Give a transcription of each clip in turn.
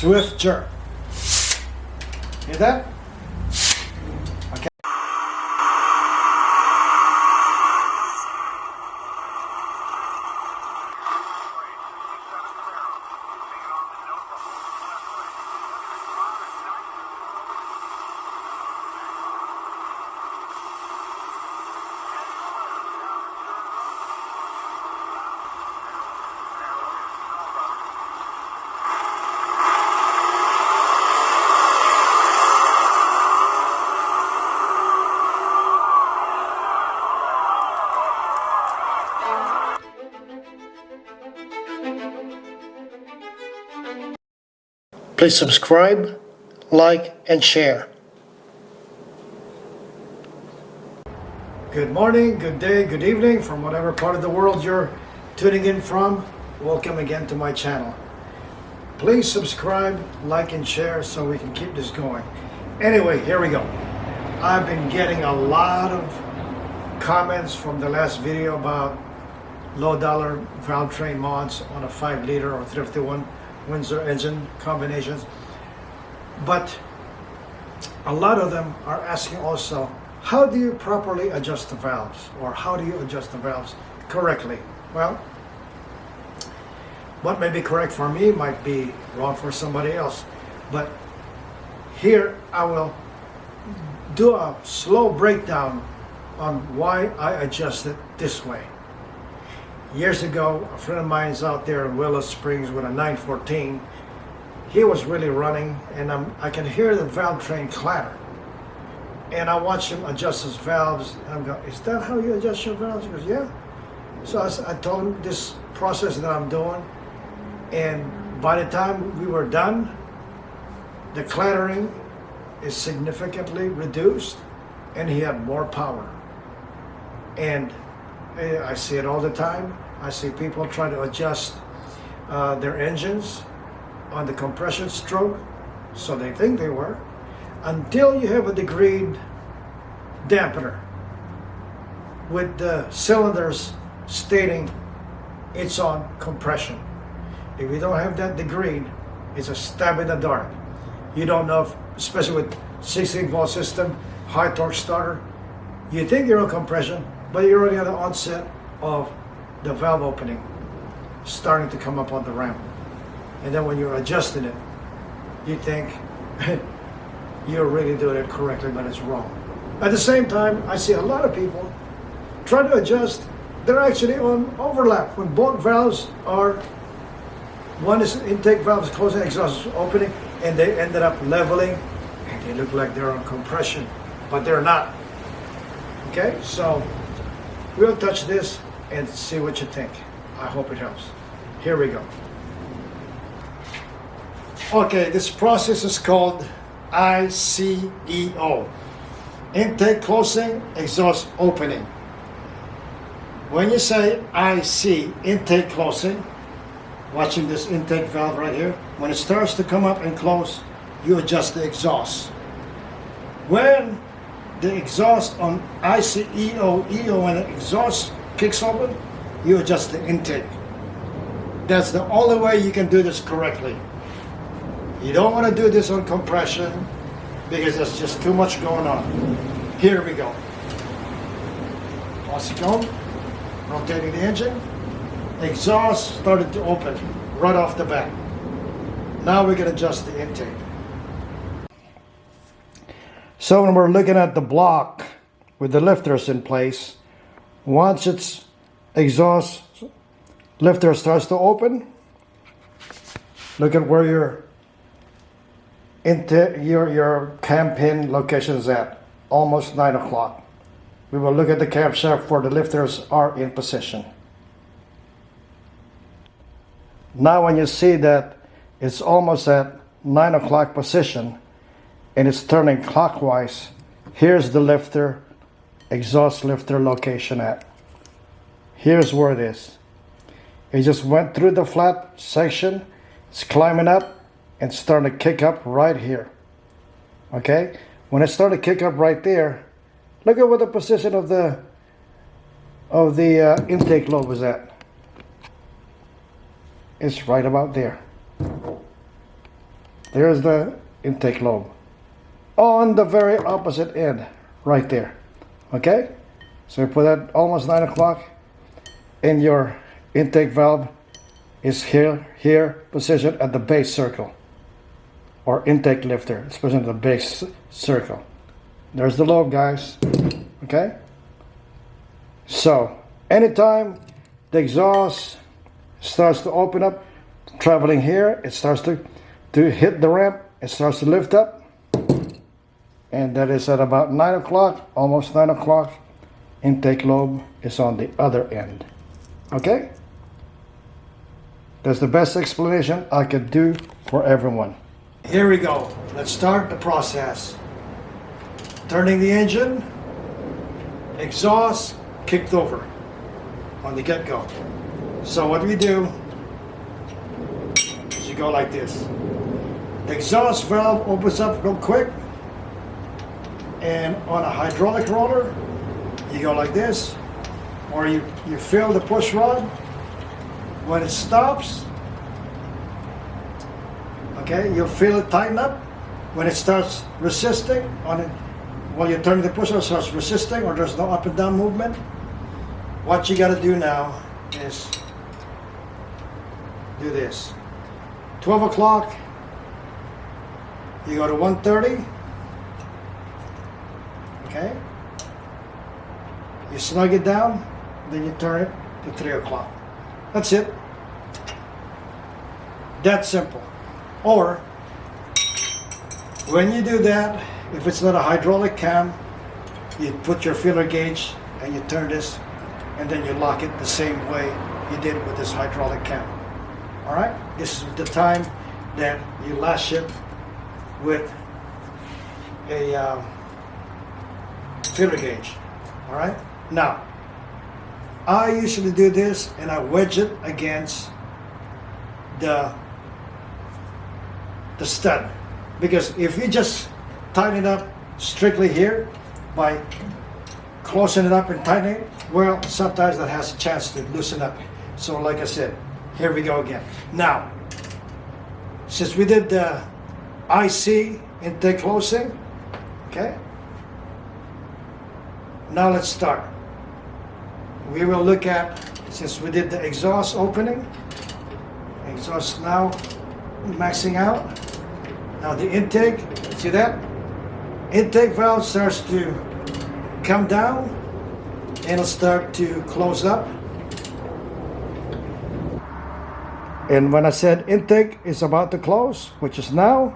Swift jerk. Hear that? Okay. Please subscribe, like, and share. Good morning, good day, good evening from whatever part of the world you're tuning in from. Welcome again to my channel. Please subscribe, like, and share so we can keep this going. Anyway, here we go. I've been getting a lot of comments from the last video about low dollar valve train mods on a 5-liter or 351 Windsor engine combinations, but a lot of them are asking also, how do you properly adjust the valves, or how do you adjust the valves correctly? Well, what may be correct for me might be wrong for somebody else, but here I will do a slow breakdown on why I adjust it this way. Years ago, a friend of mine's out there in Willow Springs with a 914. He was really running, and I can hear the valve train clatter. And I watched him adjust his valves, and I'm going, is that how you adjust your valves? He goes, yeah. So I told him this process that I'm doing, and by the time we were done, the clattering is significantly reduced, and he had more power. And I see it all the time. I see people try to adjust their engines on the compression stroke, so they think they were, until you have a degreed dampener with the cylinders stating it's on compression. If you don't have that degreed, it's a stab in the dark. You don't know if, especially with 16-volt system, high torque starter, you think you're on compression, but you're already at the onset of the valve opening starting to come up on the ramp. And then when you're adjusting it, you think you're really doing it correctly, but it's wrong. At the same time, I see a lot of people try to adjust. They're actually on overlap when both valves are, one is intake valve is closing, exhaust is opening, and they ended up leveling, and they look like they're on compression, but they're not. Okay, so we'll touch this and see what you think. I hope it helps. Here we go. Okay, this process is called ICEO. Intake closing, exhaust opening. When you say IC, intake closing, watching this intake valve right here, when it starts to come up and close, you adjust the exhaust. When the exhaust on ICEO, when the exhaust kicks open, you adjust the intake. That's the only way you can do this correctly. You don't want to do this on compression because there's just too much going on. Here we go. Oscilloscope, rotating the engine. Exhaust started to open right off the bat. Now we can adjust the intake. So when we're looking at the block with the lifters in place, once its exhaust lifter starts to open, look at where your cam pin location is at, almost 9 o'clock. We will look at the camshaft where the lifters are in position. Now when you see that it's almost at 9 o'clock position and it's turning clockwise, here's the lifter, exhaust lifter location at. Here's where it is. It just went through the flat section, it's climbing up and starting to kick up right here. Okay, when it started to kick up right there, look at what the position of the intake lobe was at. It's right about there. There's the intake lobe. On the very opposite end, right there. Okay? So you put that almost 9 o'clock, and your intake valve is here, positioned at the base circle. Or intake lifter, it's positioned at the base circle. There's the lobe, guys. Okay? So, anytime the exhaust starts to open up, traveling here, it starts to hit the ramp, it starts to lift up, and that is at about 9 o'clock, almost 9 o'clock. Intake lobe is on the other end. Okay? That's the best explanation I could do for everyone. Here we go. Let's start the process. Turning the engine, exhaust kicked over on the get-go. So what we do is you go like this. The exhaust valve opens up real quick, and on a hydraulic roller, you go like this, or you fill the push rod. When it stops, okay, you'll feel it tighten up. When it starts resisting on it, while you're turning the push rod, it starts resisting, or there's no up and down movement. What you got to do now is do this. 12 o'clock, you go to 130. Okay. You snug it down, then you turn it to 3 o'clock. That's it. That's simple. Or, when you do that, if it's not a hydraulic cam, you put your feeler gauge and you turn this, and then you lock it the same way you did with this hydraulic cam. Alright? This is the time that you lash it with a feeler gauge. Alright? Now, I usually do this and I wedge it against the stud, because if you just tighten it up strictly here by closing it up and tightening it, well, sometimes that has a chance to loosen up. So like I said, here we go again. Now, since we did the IC intake closing, okay, now let's start. We will look at, since we did the exhaust opening, exhaust now maxing out. Now the intake, see that? Intake valve starts to come down and it'll start to close up. And when I said intake is about to close, which is now,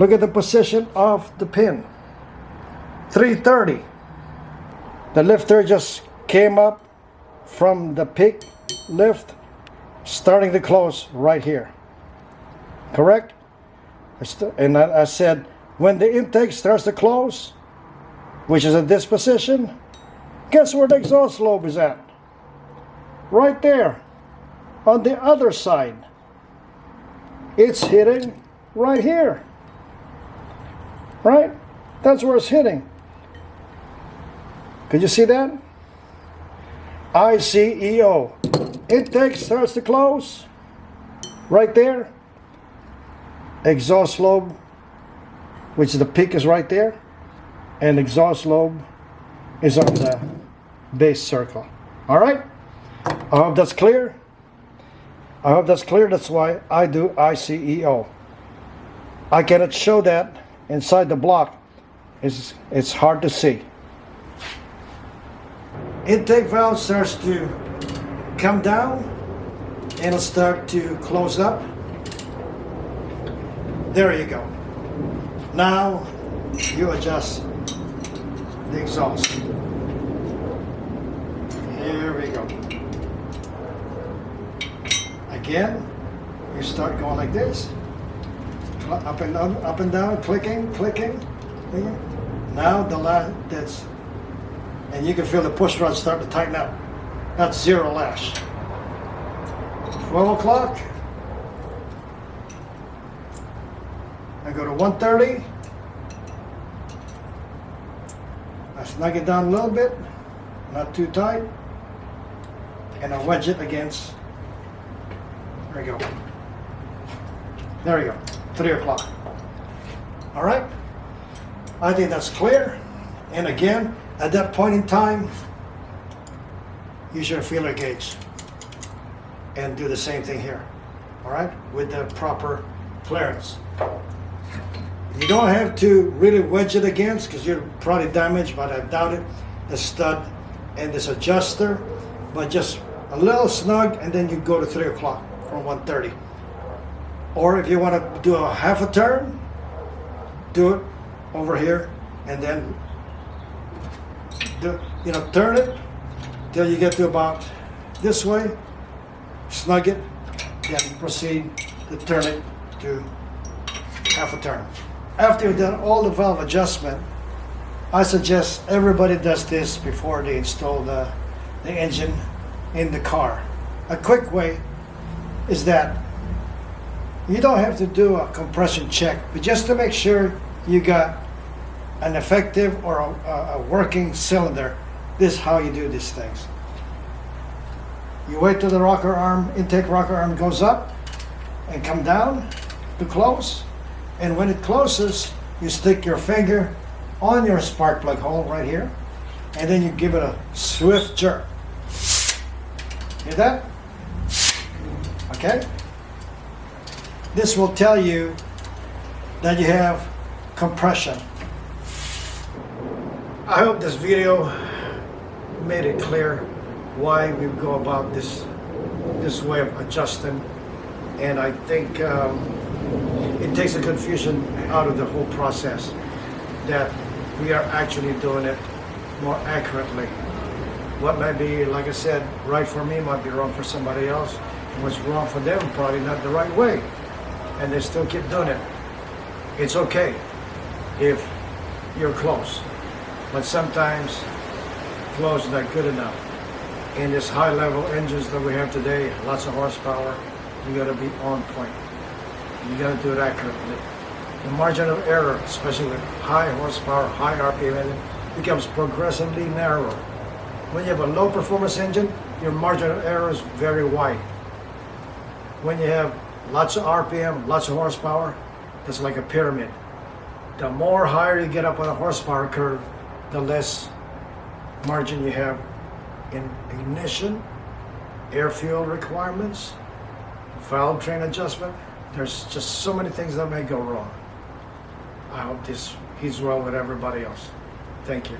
look at the position of the pin. 330. The lifter just came up from the peak lift, starting to close right here. Correct? And I said, when the intake starts to close, which is at this position, guess where the exhaust lobe is at? Right there, on the other side. It's hitting right here. Right? That's where it's hitting. Could you see that? ICEO. Intake starts to close. Right there. Exhaust lobe, which the peak is right there. And exhaust lobe is on the base circle. Alright? I hope that's clear. I hope that's clear. That's why I do ICEO. I cannot show that inside the block. It's hard to see. Intake valve starts to come down and it'll start to close up. There you go. Now you adjust the exhaust. Here we go. Again, you start going like this. Up and down, clicking. Now that's, and you can feel the push rod start to tighten up. That's zero lash. 12 o'clock. I go to 130. I snug it down a little bit, not too tight, and I wedge it against. There we go. There we go. 3 o'clock. All right? I think that's clear. And again, at that point in time, use your feeler gauge and do the same thing here. All right? With the proper clearance. You don't have to really wedge it against because you're probably damaged, but I doubt it. The stud and this adjuster, but just a little snug, and then you go to 3 o'clock from 1:30. Or if you want to do a half a turn, do it over here, and then turn it till you get to about this way, snug it, then proceed to turn it to half a turn. After you've done all the valve adjustment, I suggest everybody does this before they install the engine in the car. A quick way is that you don't have to do a compression check, but just to make sure you got an effective or a working cylinder, this is how you do these things. You wait till the rocker arm, intake rocker arm goes up and come down to close. And when it closes, you stick your finger on your spark plug hole right here, and then you give it a swift jerk. Hear that? Okay? This will tell you that you have compression. I hope this video made it clear why we go about this way of adjusting, and I think it takes the confusion out of the whole process, that we are actually doing it more accurately. What might be, like I said, right for me might be wrong for somebody else, and what's wrong for them probably not the right way, and they still keep doing it. It's okay if you're close, but sometimes close is not good enough. In this high level engines that we have today, lots of horsepower, you gotta be on point. You gotta do it accurately. The margin of error, especially with high horsepower, high RPM engine, becomes progressively narrower. When you have a low performance engine, your margin of error is very wide. When you have lots of RPM, lots of horsepower, that's like a pyramid. The more higher you get up on a horsepower curve, the less margin you have in ignition, air fuel requirements, valve train adjustment. There's just so many things that may go wrong. I hope this heeds well with everybody else. Thank you.